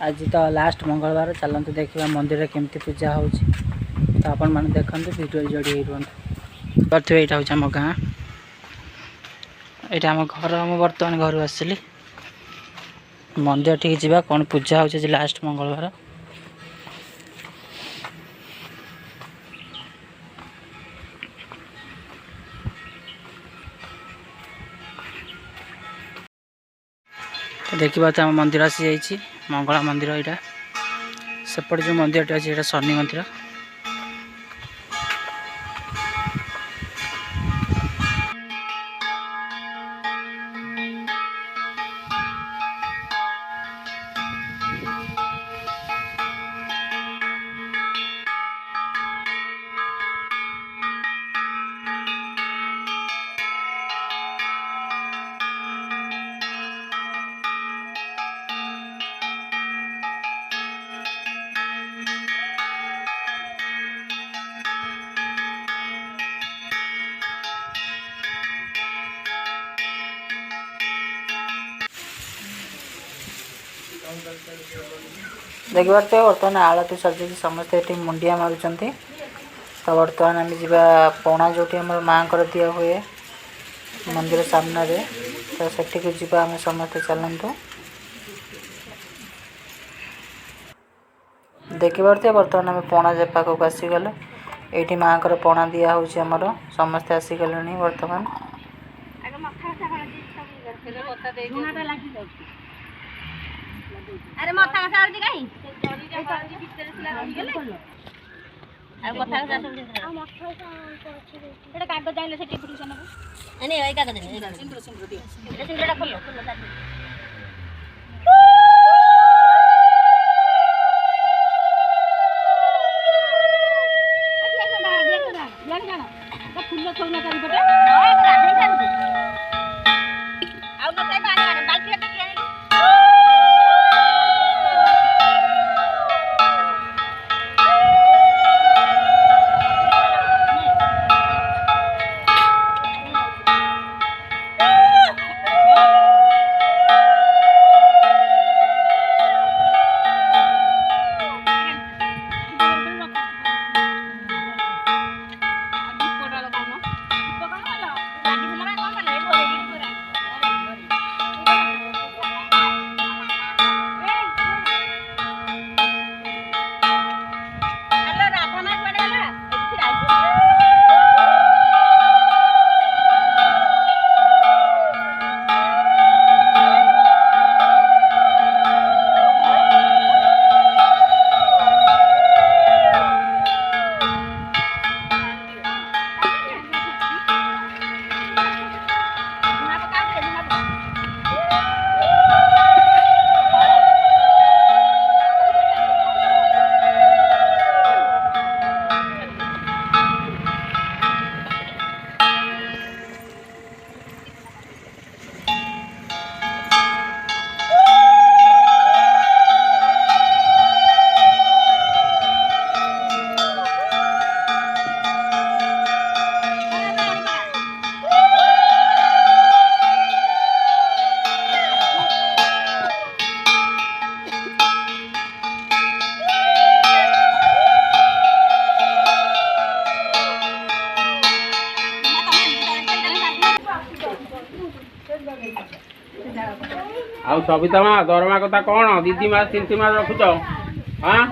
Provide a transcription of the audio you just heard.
आज तो लास्ट मंगलवार चलते देखा मंदिर केमती पूजा हो तो आपण मैंने देखते भिडियो जोड़ी रुहतु। यहाँ हूँ आम गाँ, यहाँ आम घर। बर्तमान घर आसली मंदिर ठीक जावा कौन पूजा हो लास्ट मंगलवार। तो देखा तो आम मंदिर आसी जाइए मंगला मंदिर। यहाँ सेपटे जो मंदिर अच्छे यहाँ शनि मंदिर। देखिए बर्तमान आलती सजी समस्ते ये मुंडिया मारुंच। तो बर्तमान आम जा पणा जो माँ को दिया हुए मंदिर सामने रे, तो सेठी को जीवा आम समस्ते चलतु। देखी पारे बर्तमान आम पणा जे पाखक आसीगले। ये माँ को पणा दिया होमर समस्ते आसीगले। बर्तमान अरे मथा का सारदी काई ए सारदी भीतर सिला रही गेले आ मथा का सारदी आ मथा का एटा कागज जाइले से टिपुसन अने ए कागज दे सिंदूर सिंदूर दियो ए सिंदूरटा खोलो खोलो सारदी फूल खोलना करी पटे राधे सारदी आउ न पानी आने बाल्टी के किया आउ सविता माँ दरमा कथा कौन दीदी मास 3 मास रखुच हाँ